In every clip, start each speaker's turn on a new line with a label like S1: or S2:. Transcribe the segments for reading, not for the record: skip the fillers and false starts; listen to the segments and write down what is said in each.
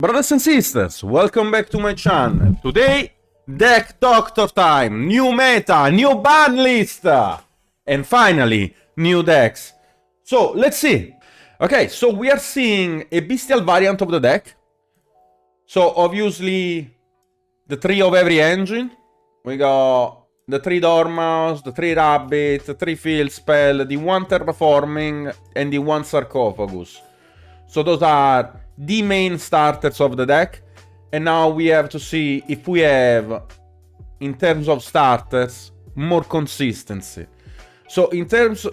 S1: Brothers and sisters, welcome back to my channel. Today, deck doctor time, new meta, new ban list, and finally, new decks. So, let's see. Okay, so we are seeing a Bystial variant of the deck. So, obviously, the 3 of every engine. We got the 3 Dormouse, the 3 Rabbit, the 3 Field Spell, the 1 Terraforming, and the 1 Sarcophagus. So those are the main starters of the deck. And now we have to see if we have, in terms of starters, more consistency. So in terms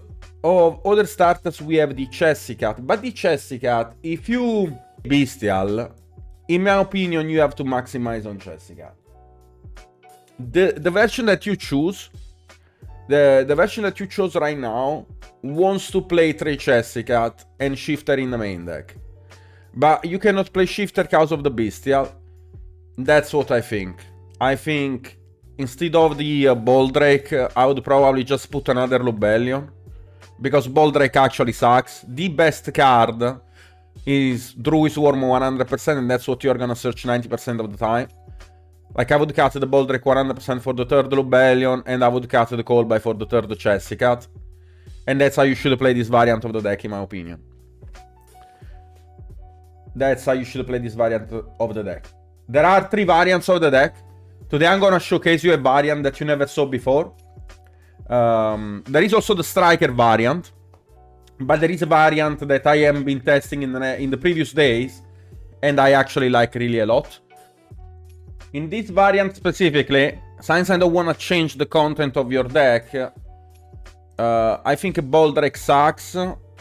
S1: of other starters, we have the Chessicat. But the Chessicat, if you Bystial, in my opinion, you have to maximize on Chessicat. The version that you choose, the version that you chose right now, wants to play 3 Chessicat and Shifter in the main deck. But you cannot play Shifter because of the Bystial. That's what I think. I think instead of the Boldrake, I would probably just put another Lubellion. Because Boldrake actually sucks. The best card is Druid's Worm 100%, and that's what you're gonna search 90% of the time. Like, I would cut the Boldrake 100% for the 3rd Lubellion, and I would cut the Callby for the 3rd Chessicat. And that's how you should play this variant of the deck, in my opinion. That's how you should play this variant of the deck. There are 3 variants of the deck. Today I'm gonna showcase you a variant that you never saw before. There is also the Striker variant. But there is a variant that I have been testing in the previous days, and I actually like really a lot. In this variant specifically, since I don't want to change the content of your deck, I think Boldrake sucks.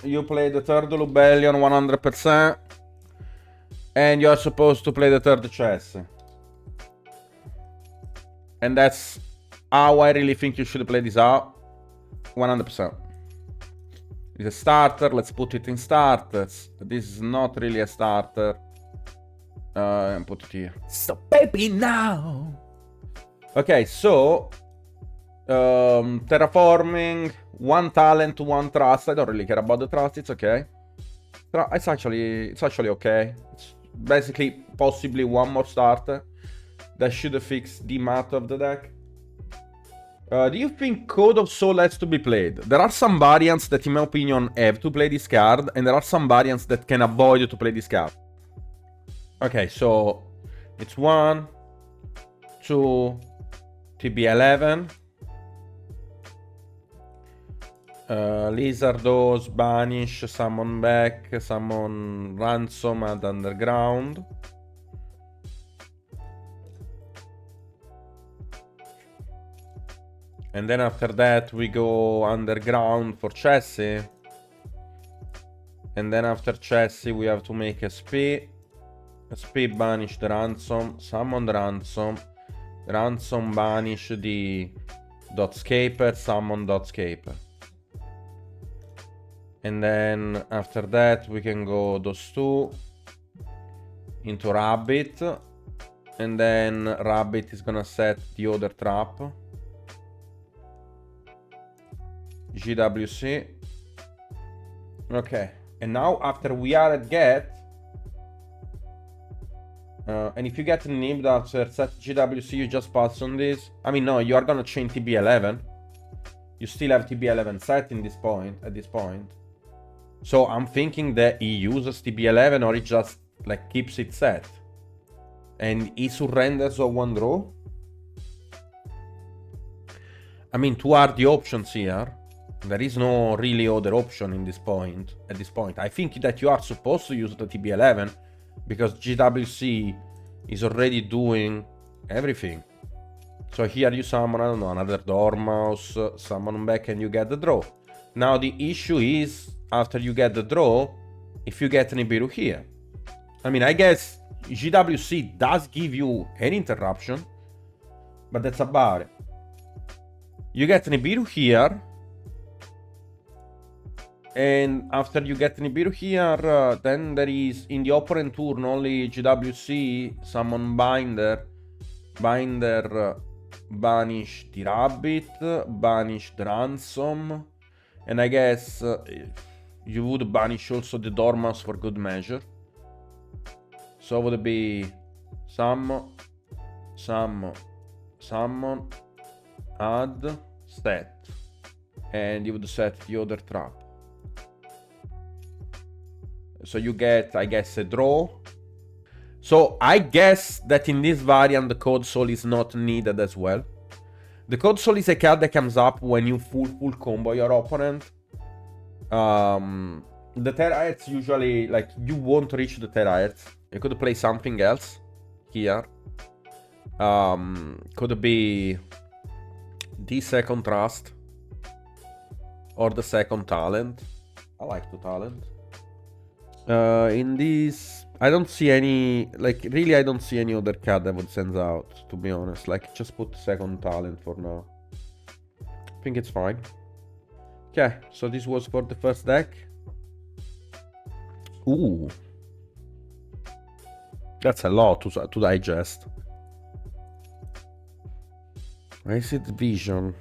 S1: You play the 3rd Lubellion 100%, and you're supposed to play the 3rd Chess. And that's how I really think you should play this out. 100%. It's a starter, let's put it in starters. This is not really a starter. And put it here. So baby now. Okay, so Terraforming, 1 talent, 1 trust. I don't really care about the trust, it's okay. It's actually okay. It's basically possibly 1 more starter. That should fix the math of the deck. Do you think Code of Soul has to be played? There are some variants that in my opinion have to play this card, and there are some variants that can avoid to play this card. Okay, so it's 1, 2, TB11, Lizardos, Banish, Summon Back, Summon Ransom and Underground. And then after that we go Underground for Chessie. And then after Chessie we have to make a SP. SP banish the Ransom, summon the Ransom. Ransom banish the Dotscaper, summon Dotscaper. And then after that we can go those 2 into Rabbit. And then Rabbit is gonna set the other trap. GWC. Okay, and now after we are at get, and if you get nibbed after set GWC, you just pass on this. I mean, no, you are gonna chain TB11. You still have TB11 set at this point. So I'm thinking that he uses TB11 or he just like keeps it set. And he surrenders on 1 draw. I mean, 2 are the options here. There is no really other option at this point. I think that you are supposed to use the TB11 because GWC is already doing everything. So here you summon, I don't know, another Dormouse, summon back and you get the draw. Now the issue is, after you get the draw, if you get Nibiru here. I mean, I guess GWC does give you an interruption, but that's about it. You get Nibiru here. And after you get Nibiru here, then there is, in the opponent turn, only GWC, summon Binder, banish the Rabbit, banish the Ransom, and I guess you would banish also the Dormouse for good measure. So would it be summon, add, set, and you would set the other trap. So you get, I guess, a draw. So I guess that in this variant the Code Soul is not needed as well. The Code Soul is a card that comes up when you full combo your opponent. The terahertz usually, like, you won't reach the terahertz. You could play something else here. Could be the second trust or the second talent. I like the talent. In this, I don't see any, like, really I don't see any other card that would send out, to be honest. Like, just put second talent for now. I think it's fine. Okay, so this was for the first deck. Ooh. That's a lot to digest. I see the vision.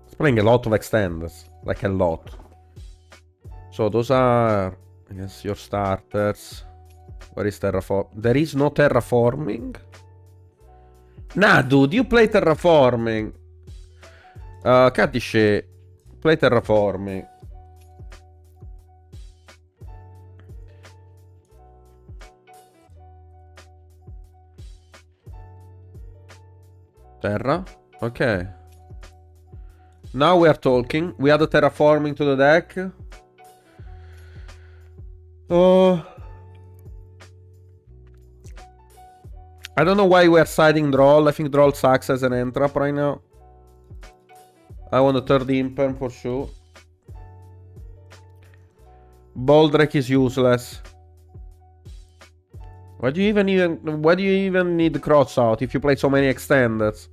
S1: It's playing a lot of extenders. Like a lot. So those are, I guess, your starters. Where is terraform? There is no terraforming? Nah, dude, you play terraforming. Capisci? Play terraforming. Terra? Okay. Now we are talking. We add the terraforming to the deck. I don't know why we are siding Droll. I think Droll sucks as an entrap right now. I want a third imperm for sure. Boldrek is useless. Why do you even need cross out if you play so many extenders?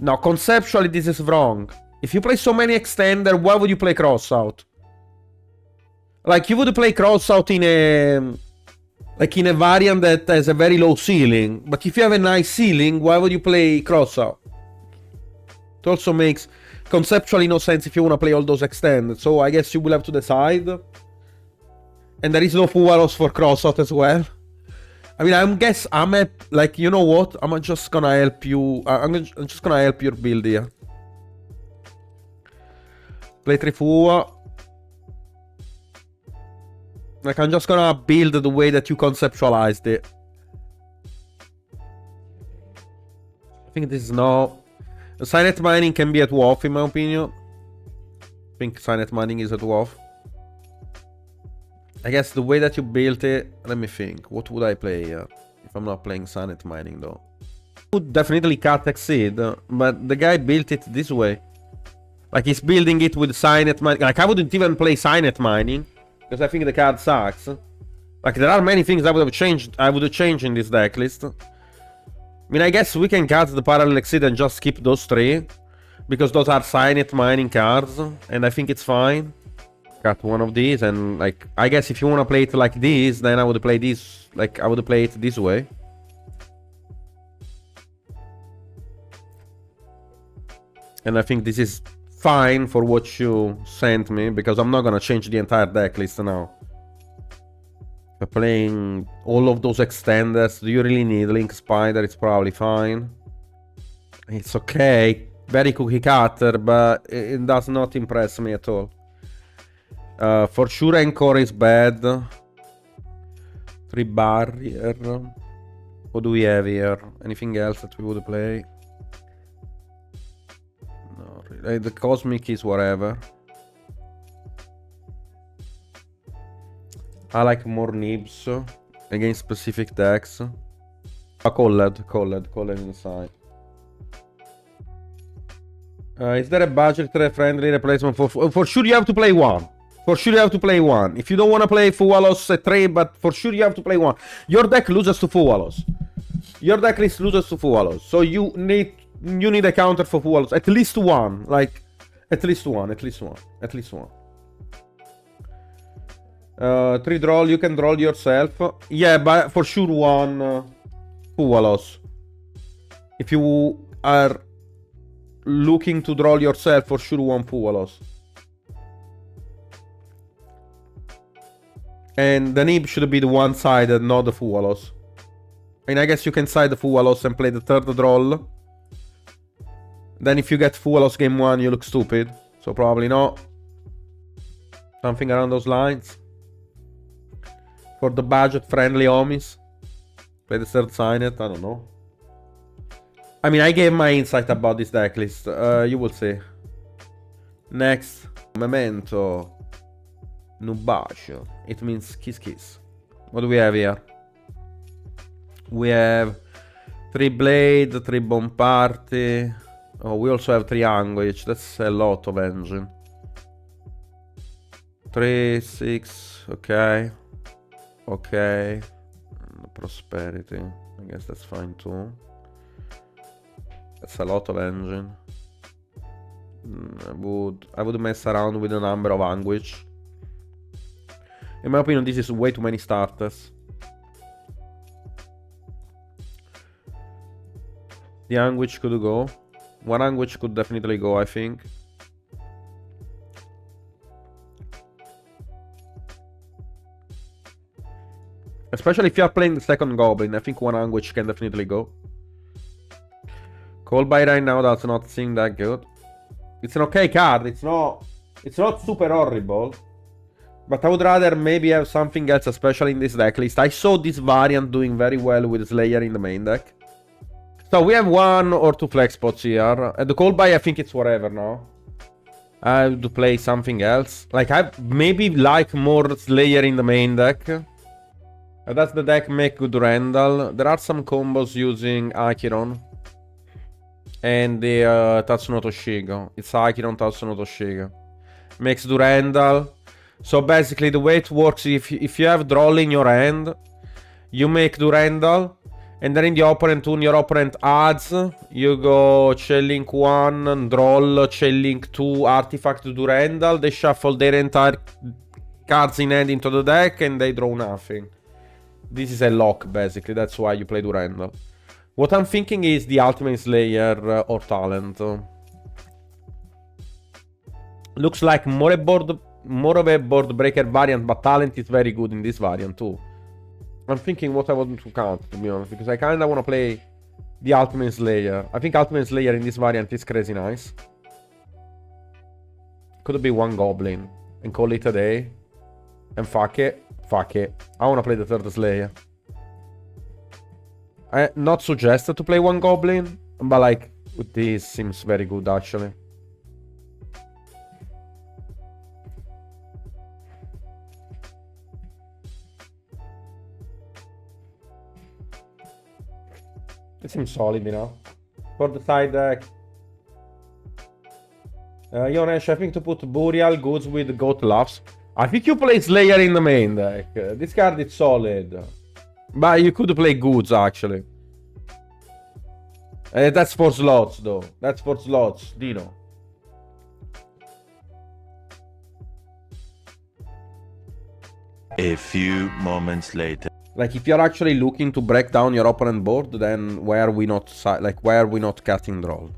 S1: No, conceptually this is wrong. If you play so many extenders, why would you play cross out? Like, you would play cross out in a, like, in a variant that has a very low ceiling. But if you have a nice ceiling, why would you play cross out? It also makes conceptually no sense if you want to play all those extended. So I guess you will have to decide. And there is no Fuwalos for crossout as well. I mean, I'm like, you know what? I'm just gonna help you. I'm just gonna help your build here. Play 3 Fuwa. Like, I'm just gonna build the way that you conceptualized it. I think this is no. Signet mining can be at WoW, in my opinion. I think Signet mining is at WoW. I guess the way that you built it, let me think. What would I play here? If I'm not playing Signet mining though. I would definitely cut Exceed, but the guy built it this way. Like, he's building it with Signet mining. Like, I wouldn't even play Signet mining, because I think the card sucks. Like, there are many things I would have changed in this deck list. I mean, I guess we can cut the Parallel Exceed and just skip those 3, because those are Signet mining cards, and I think it's fine. Got one of these, and, like, I guess if you want to play it like this, then I would play this, like, I would play it this way. And I think this is fine for what you sent me, because I'm not gonna change the entire deck list now. If you're playing all of those extenders, do you really need Link Spider? It's probably fine. It's okay. Very cookie cutter, but it does not impress me at all. For sure Encore is bad. 3 Barrier. What do we have here? Anything else that we would play? No, really. The Cosmic is whatever. I like more nibs against specific decks. Colled inside. Is there a budget-friendly replacement for sure you have to play one. For sure you have to play one. If you don't want to play Fuwalos at 3, but for sure you have to play one. Your deck loses to Fuwalos. Your deck list loses to Fuwalos. So you need a counter for Fuwalos. At least one. Like, at least one. 3 draw, you can draw yourself. Yeah, but for sure one Fuwalos. If you are looking to draw yourself, for sure one Fuwalos. And the nib should be the one-sided, not the full hollows. And I guess you can side the full hollows and play the third droll. Then if you get full hollows game 1, you look stupid. So probably not. Something around those lines. For the budget-friendly homies. Play the third signet, I don't know. I mean, I gave my insight about this deck list. You will see. Next. Memento. Nubash. It means kiss kiss. What do we have here? We have 3 Blade, 3 Bomb Party. Oh, we also have 3 Anguish. That's a lot of engine. 3, 6, okay. Okay. Prosperity. I guess that's fine too. That's a lot of engine. I would mess around with the number of Anguish. In my opinion, this is way too many starters. The Anguish could go. 1 Anguish could definitely go, I think. Especially if you are playing the second Goblin, I think 1 Anguish can definitely go. Cold by right now does not seem that good. It's an okay card, it's not super horrible. But I would rather maybe have something else, especially in this deck list. I saw this variant doing very well with Slayer in the main deck. So we have 1 or 2 flex spots here. At the cold buy, I think it's whatever now. I have to play something else. Like, I maybe like more Slayer in the main deck. That's the deck make good Randall. There are some combos using Acheron. And the Tatsuno Toshigo. It's Acheron, Tatsuno Toshigo. Makes Durandal. So basically the way it works, if you have Droll in your hand, you make Durandal. And then in the opponent turn, your opponent adds. You go Chainlink 1, Droll, Chainlink 2, Artifact Durandal. They shuffle their entire cards in hand into the deck and they draw nothing. This is a lock basically, that's why you play Durandal. What I'm thinking is the Ultimate Slayer or Talent. Looks like more of a board breaker variant, but Talent is very good in this variant too. I'm thinking what I want to count, to be honest, because I kinda wanna play the Ultimate Slayer. I think Ultimate Slayer in this variant is crazy nice. Could be 1 Goblin and call it a day. And fuck it. Fuck it. I wanna play the third Slayer. I not suggested to play 1 Goblin, but like, this seems very good actually. It seems solid enough. For the side deck. Yonesh, I think to put Burial goods with Goat Laughs. I think you play Slayer in the main deck. This card is solid. But you could play goods actually. That's for slots though. That's for slots, Dino.
S2: A few moments later.
S1: Like if you're actually looking to break down your opponent board, then why are we not cutting Droll?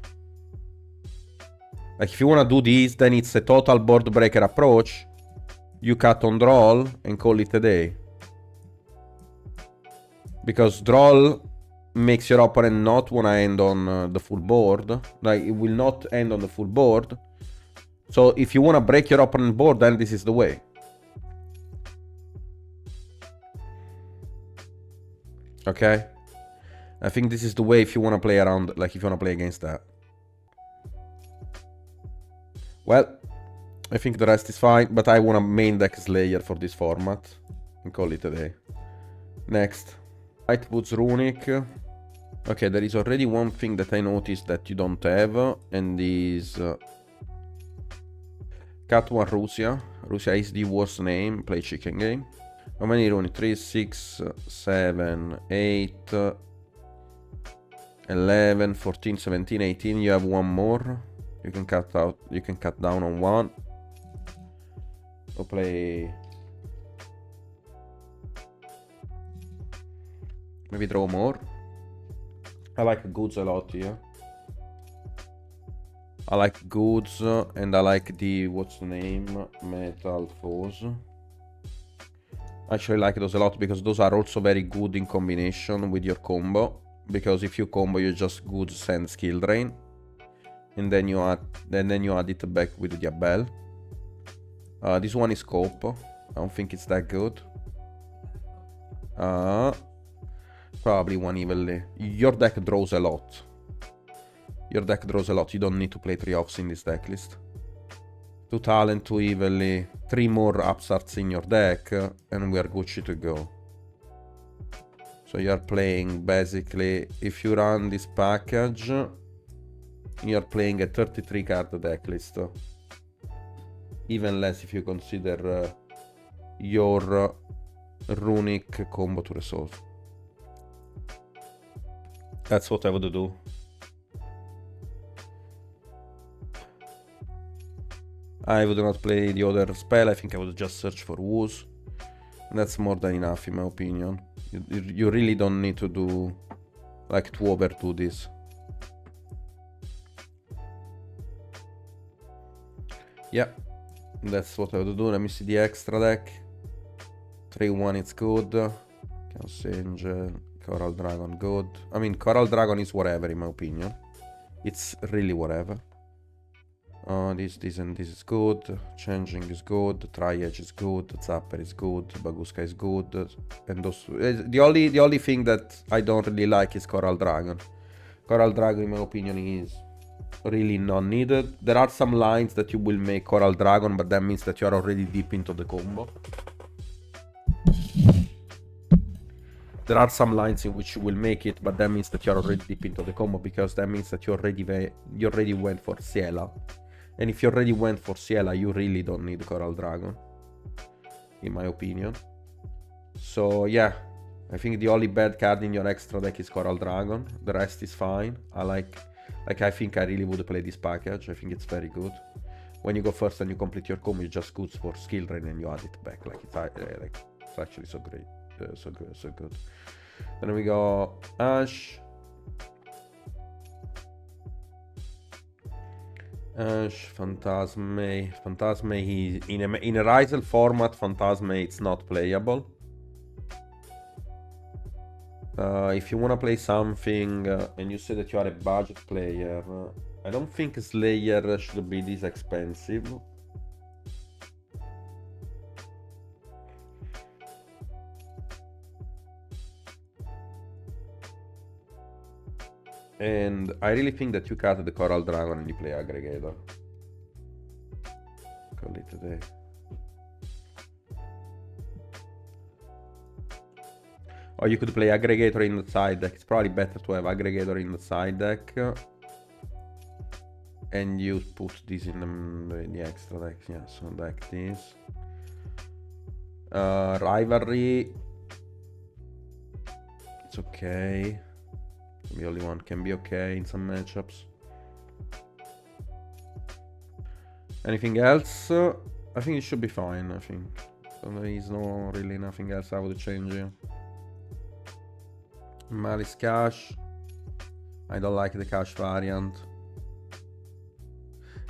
S1: Like if you wanna do this, then it's a total board breaker approach. You cut on Droll and call it a day. Because Droll makes your opponent not wanna end on the full board. Like it will not end on the full board. So if you wanna break your opponent board, then this is the way. Okay? I think this is the way if you wanna play around, like if you wanna play against that. Well, I think the rest is fine, but I wanna main deck Slayer for this format. And call it a day. Next. White Boots Runick. Okay, there is already one thing that I noticed that you don't have, and is Cat 1 Russia. Russia is the worst name, play chicken game. How many Runick? 3, 6, 7, 8, 11, 14, 17, 18. You have 1 more. You can cut out, you can cut down on 1. Go play. Maybe draw more. I like goods a lot here. I like goods and I like the, what's the name? Metal Foes. I actually like those a lot because those are also very good in combination with your combo. Because if you combo, you just good send skill drain, and then you add it back with the Diabell. This one is Cope. I don't think it's that good. Probably one evenly. Your deck draws a lot. You don't need to play 3 offs in this deck list. 2 talent, 2 evenly, 3 more upstarts in your deck, and we are Gucci to go. So you are playing basically, if you run this package, you are playing a 33 card deck list. Even less if you consider your Runick combo to resolve. That's what I would do. I would not play the other spell. I think I would just search for woos. That's more than enough in my opinion. You really don't need to do like to overdo this. Yeah, that's what I would do. Let me see the extra deck. 3-1, it's good. Chaos Angel, Coral Dragon, good. I mean, Coral Dragon is whatever in my opinion. It's really whatever. This and this is good. Changing is good. Tri-Edge is good. Zapper is good. Baguska is good. And those. The only thing that I don't really like is Coral Dragon. Coral Dragon, in my opinion, is really not needed. There are some lines that you will make Coral Dragon, but that means that you are already deep into the combo. There are some lines in which you will make it, but that means that you're already deep into the combo, because that means that you already went for Ciela. And if you already went for Ciela, you really don't need Coral Dragon, in my opinion. So yeah, I think the only bad card in your extra deck is Coral Dragon. The rest is fine. I think I really would play this package. I think it's very good. When you go first and you complete your combo, you just go for skill drain and you add it back. It's actually so great. So good. Then we go Ash, Phantasme. He in a Ryzeal format, Phantasme it's not playable. If you wanna play something and you say that you are a budget player, I don't think Slayer should be this expensive. And I really think that you cut the Coral Dragon and you play Aggregator. Call it today. Or you could play Aggregator in the side deck. It's probably better to have Aggregator in the side deck. And you put this in the extra deck. Yeah, so deck this. Rivalry. It's okay. The only one can be okay in some matchups. Anything else? I think it should be fine, I think. So there is no really nothing else I would change here. Maliss Cash. I don't like the Cash variant.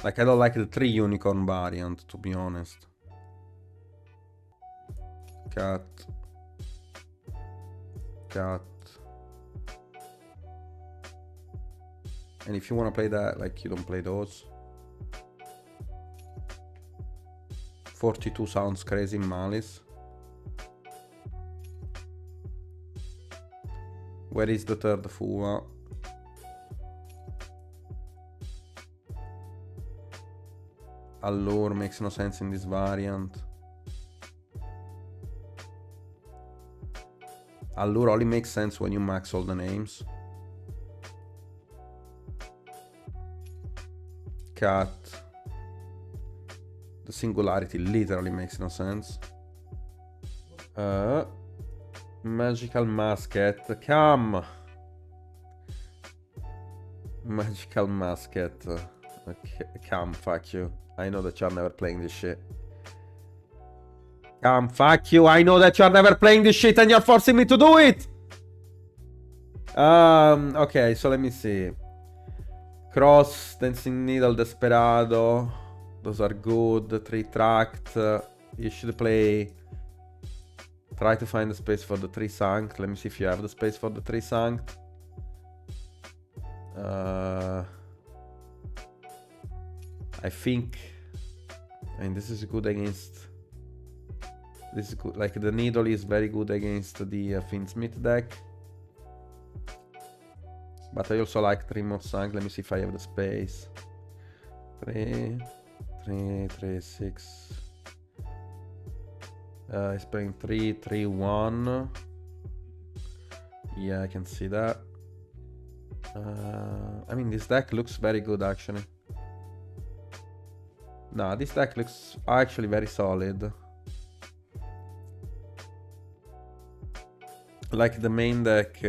S1: Like, I don't like the 3 unicorn variant, to be honest. Cat. And if you want to play that, like, you don't play those. 42 sounds crazy in Maliss. Where is the third Fuwa? Allure makes no sense in this variant. Allure only makes sense when you max all the names. Cat. The singularity literally makes no sense. Magical Musket. Come! Magical Musket. Okay, come, fuck you. I know that you're never playing this shit. Come, fuck you. I know that you're never playing this shit and you're forcing me to do it! Okay, so let me see. Cross, Dancing Needle, Desperado. Those are good. 3 Tract. You should play Try to find the space for the 3 Sanct. Let me see if you have the space for the 3 Sanct. I think... I mean, this is good against... This is good. Like, the Needle is very good against the Fiendsmith deck. But I also like 3 more Sanct. Let me see if I have the space. 3, 6. He's playing 3, 3, 1. Yeah, I can see that. I mean, this deck looks very good, actually. Nah, this deck looks actually very solid. Like the main deck.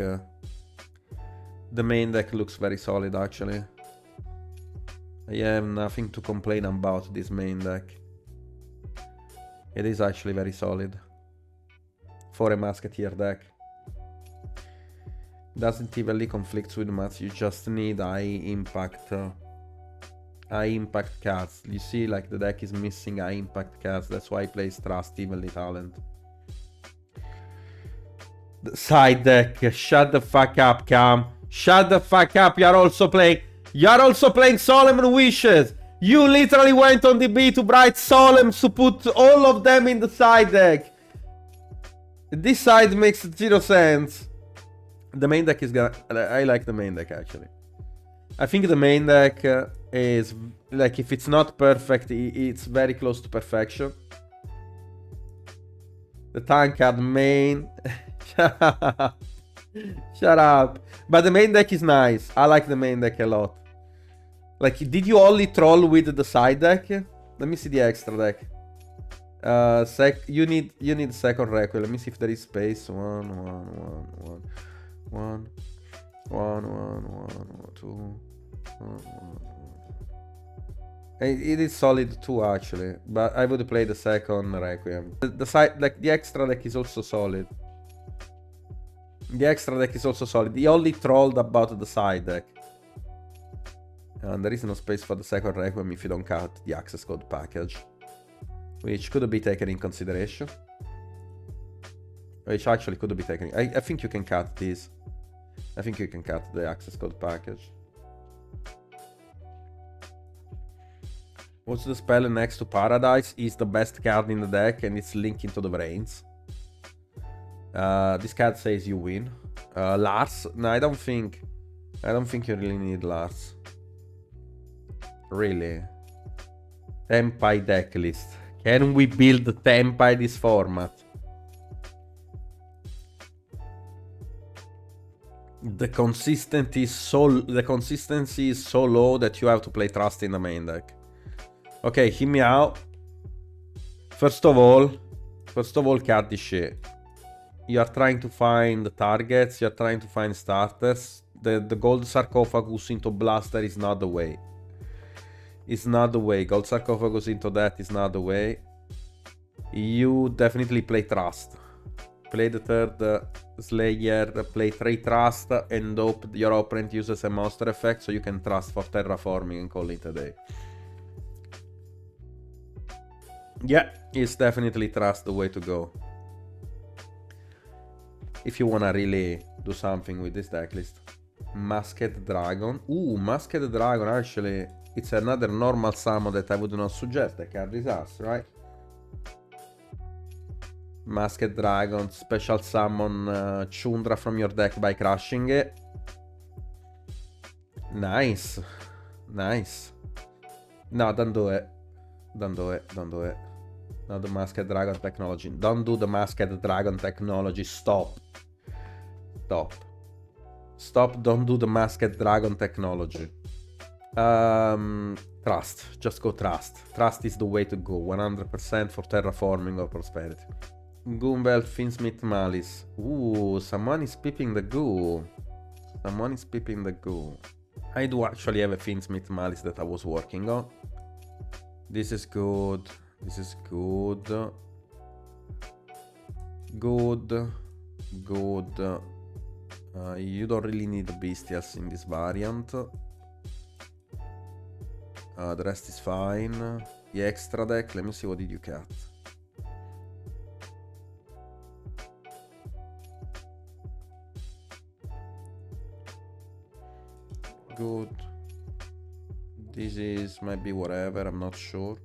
S1: The main deck looks very solid, actually. I have nothing to complain about this main deck. It is actually very solid. For a Musketter deck. Doesn't evenly conflict with much, you just need high impact cards. You see, like, the deck is missing high impact cards, that's why he plays Trust Evenly Talent. The side deck, shut the fuck up, Cam. Shut the fuck up, you're also playing Solemn Wishes. You literally went on the B to Bright Solemn to put all of them in the side deck. This side makes 0 sense. The main deck is gonna... I like the main deck, actually. I think the main deck is... Like, if it's not perfect, it's very close to perfection. The tank card main... Shut up. But the main deck is nice. I like the main deck a lot. Like, did you only troll with the side deck? Let me see the extra deck. You need second Requiem. Let me see if there is space. 1, 2. It is solid too, actually, but I would play the second Requiem. The side, like, the extra deck is also solid. The extra deck is also solid. He only trolled about the side deck. And there is no space for the second Requiem if you don't cut the access code package, which could be taken in consideration. Which actually could be taken. I think you can cut this. I think you can cut the access code package. What's the spell next to Paradise? Is the best card in the deck and it's linking to the brains. This card says you win. Lars? No, I don't think you really need Lars. Really. Tenpai deck list. Can we build Tenpai this format? The consistency is so low that you have to play Trust in the main deck. Okay, hear me out. First of all, card this shit. You are trying to find targets, you are trying to find starters. The gold sarcophagus into blaster is not the way. It's not the way. Gold sarcophagus into that is not the way. You definitely play Trust. Play the third Slayer, play 3 Trust, and hope your opponent uses a monster effect so you can Trust for terraforming and call it a day. Yeah, it's definitely Trust the way to go. If you wanna really do something with this deck list. Masked Dragon. Ooh, Masked Dragon, actually, it's another normal summon that I would not suggest. The card is us, right? Masked Dragon, special summon Chundra from your deck by crushing it. Nice. Nice. No, don't do it. Don't do it. Don't do it. Not the Masked Dragon technology. Don't do the Masked Dragon technology. Stop. Stop. Stop. Don't do the Masked Dragon technology. Trust. Just go Trust. Trust is the way to go. 100% for terraforming or prosperity. Goombel, Fiendsmith, Maliss. Ooh, someone is peeping the goo. Someone is peeping the goo. I do actually have a Fiendsmith Maliss that I was working on. This is good. This is good. Good. Good. You don't really need the Bystials in this variant. The rest is fine. The extra deck, let me see, what did you cut? good. This is maybe whatever, I'm not sure.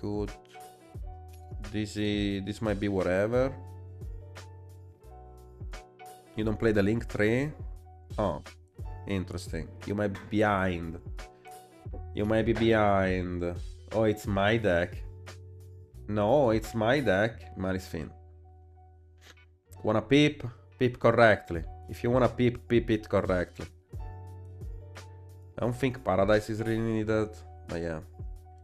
S1: Good. This might be whatever. You don't play the Link 3? Oh, interesting. You might be behind. You might be behind. Oh, it's my deck. No, it's my deck. Maliss Fiend. Wanna peep? Peep correctly. If you wanna peep, peep it correctly. I don't think Paradise is really needed, but yeah.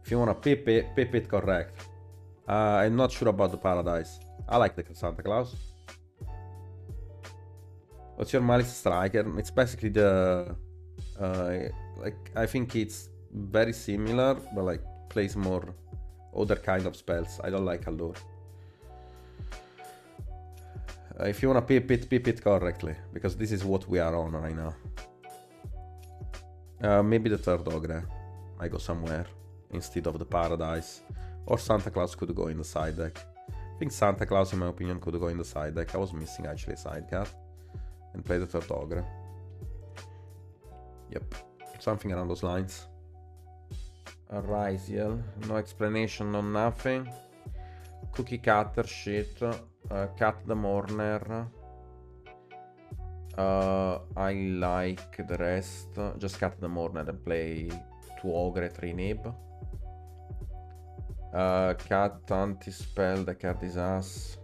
S1: If you wanna peep it correct. I'm not sure about the Paradise. I like the Santa Claus. What's your Maliss Striker? It's basically the... like, I think it's very similar, but like, plays more other kind of spells. I don't like Allure. If you wanna peep it correctly, because this is what we are on right now. Maybe the third Ogre might go somewhere instead of the Paradise. Or Santa Claus could go in the side deck. I think Santa Claus, in my opinion, could go in the side deck. I was missing actually a side card. And play the third Ogre. Yep, something around those lines. A Ryzeal, no explanation, no nothing. Cookie cutter shit. Cut the Mourner. I like the rest. Just cut the Mourner and play 2 Ogre, 3 Nib. Cut anti-spell, the card is ass.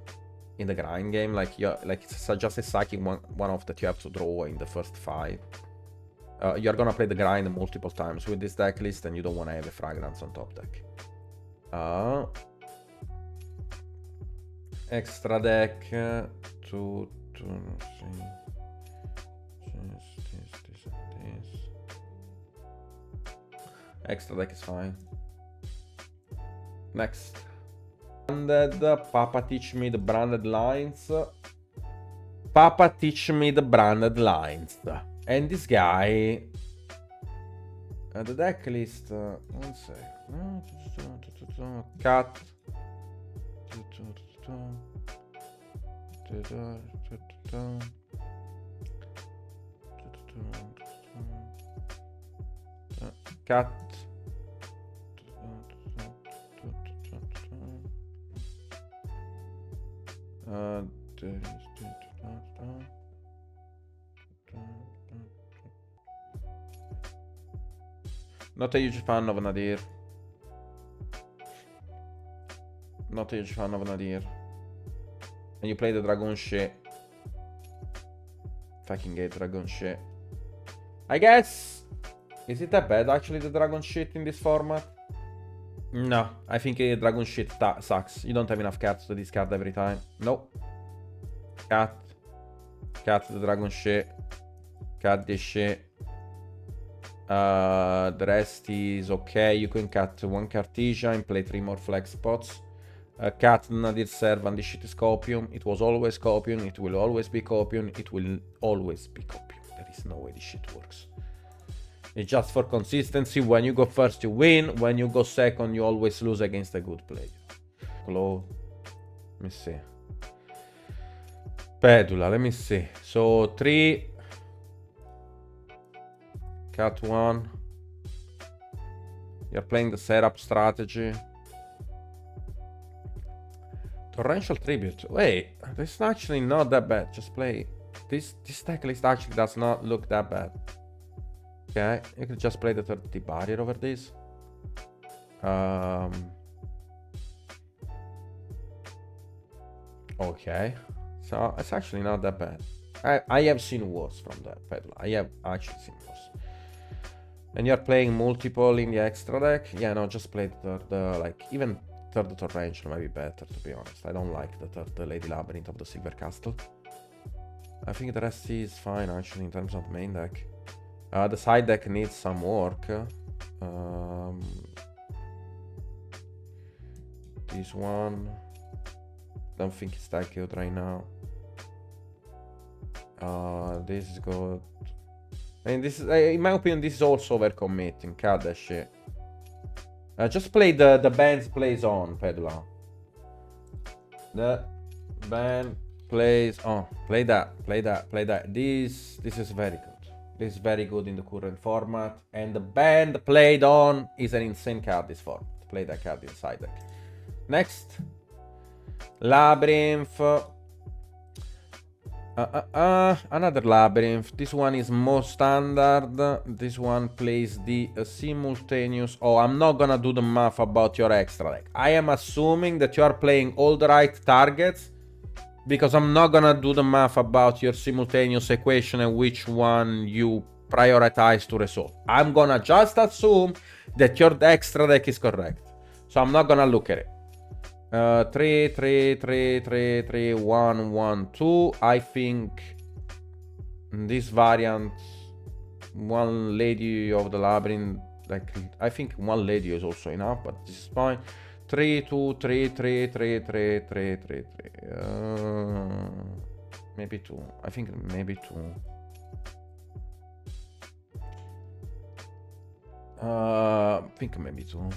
S1: In the grind game, like it's just a sacking one off that you have to draw in the first 5. You're gonna play the grind multiple times with this deck list, and you don't want to have a Fragrance on top deck. Extra deck to see. This. Extra deck is fine. Next. Papa teach me the branded lines. Papa teach me the branded lines. And this guy... the deck list... one sec. Cut. Cut. Not a huge fan of Nadir. Not a huge fan of Nadir. And you play the Dragon shit. Fucking hate Dragon shit. I guess... Is it that bad actually, the Dragon shit in this format? No, I think Dragon shit sucks. You don't have enough cards to discard every time. Nope. Cut. Cut the Dragon shit. Cut this shit. The rest is okay. You can cut 1 Cartesian, play 3 more flex spots. Cut Nadir Servant, this shit is Copium. It was always Copium. It will always be Copium. It will always be Copium. There is no way this shit works. It's just for consistency. When you go first, you win. When you go second, you always lose against a good player. Claw. Let me see. Pedula, let me see. So 3. Cut 1. You're playing the setup strategy. Torrential Tribute. Wait, this is actually not that bad. Just play. This deck list actually does not look that bad. Okay, you can just play the 30 barrier over this. Okay, so it's actually not that bad. I have seen worse from that Pedula. I have actually seen worse. And you're playing multiple in the extra deck. Yeah, no, just play the like even third Torrential might be better, to be honest. I don't like the third Lady Labrynth of the Silver Castle. I think the rest is fine actually in terms of main deck. The side deck needs some work. This one, don't think it's that good right now. This is good. I mean, this is, in my opinion, this is also overcommitting. Cut that shit. Just play the band plays on, Pedula. The band plays... Oh, play that. This is very good. This is very good in the current format. And the band played on is an insane card this format. Play that card inside deck. Next. Labrynth. Another Labrynth. This one is more standard. This one plays the simultaneous. Oh, I'm not gonna do the math about your extra deck. I am assuming that you are playing all the right targets, because I'm not gonna do the math about your simultaneous equation and which one you prioritize to resolve. I'm gonna just assume that your extra deck is correct. So I'm not gonna look at it. 3, 3, 3, 3, 3, 1, 1, 2. I think this variant, one Lady of the Labyrinth, like I think one Lady is also enough, but this is fine. 3, 2, 3, 3, 3, 3, 3, 3, 3. Maybe 2. I think maybe 2. I think maybe 2.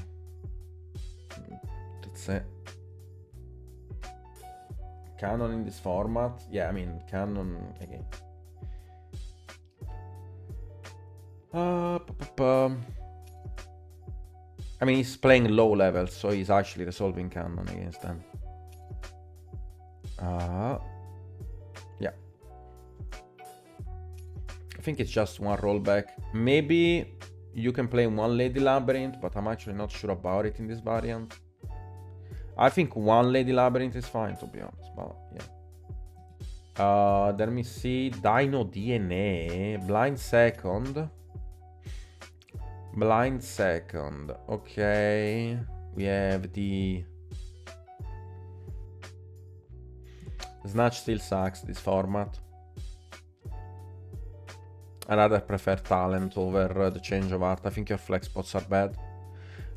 S1: That's it. Canon in this format? Yeah, I mean, canon again. I mean, he's playing low level, so he's actually resolving canon against them. Yeah. I think it's just one rollback. Maybe you can play one Lady Labyrinth, but I'm actually not sure about it in this variant. I think one Lady Labyrinth is fine, to be honest, but yeah. Let me see. Dino DNA. Blind second. Blind second. Okay. We have the... Snatch still sucks, this format. I rather prefer talent over the change of art. I think your flex spots are bad.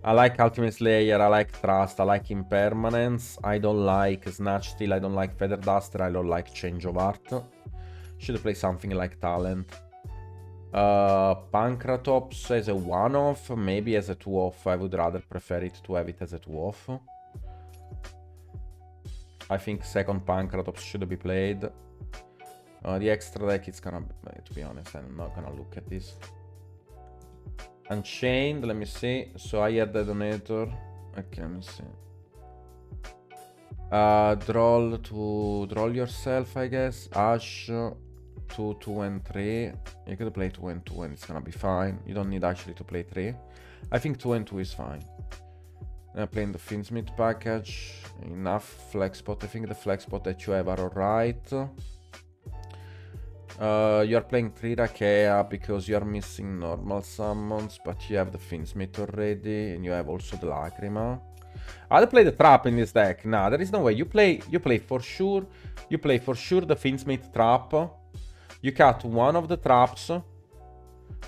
S1: I like Ultimate Slayer, I like Trust, I like Impermanence. I don't like Snatch Steal, I don't like Feather Duster, I don't like Change of Art. Should play something like Talent. Pancratops as a one-off, maybe as a two-off. I would rather prefer it to have it as a two-off. I think second Pancratops should be played. The extra deck, it's gonna, to be honest, I'm not gonna look at this. Unchained, let me see. So I had Detonator. Okay, let me see. Draw yourself, I guess. Ash, 2, 2, and 3. You could play 2 and 2 and it's gonna be fine. You don't need actually to play 3. I think 2 and 2 is fine. I'm playing the Fiendsmith package. Enough flex spot. I think the flex spot that you have are alright. You're playing 3 Rakea because you're missing normal summons, but you have the Fiendsmith already, and you have also the Lacrima. I'll play the trap in this deck. Nah, there is no way. You play for sure. You play for sure the Fiendsmith trap. You cut one of the traps.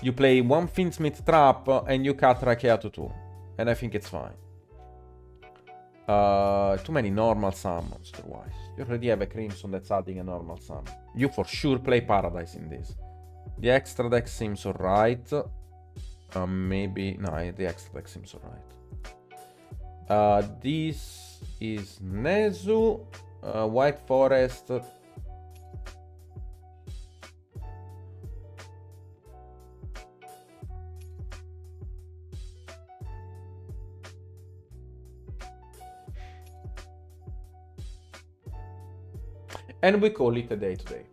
S1: You play one Fiendsmith trap, and you cut Rakea to 2. And I think it's fine. Too many normal summons otherwise. You already have a Crimson that's adding a normal summon. You for sure play Paradise in this. The extra deck seems alright. Maybe... No, the extra deck seems alright. This is Nezu. White Forest. And we call it a day today.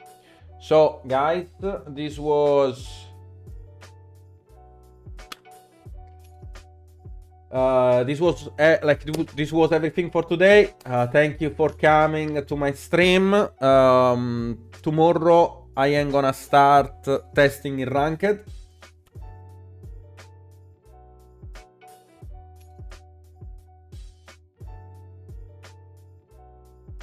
S1: So, guys, this was... this was everything for today. Thank you for coming to my stream. Tomorrow I am gonna start testing in Ranked.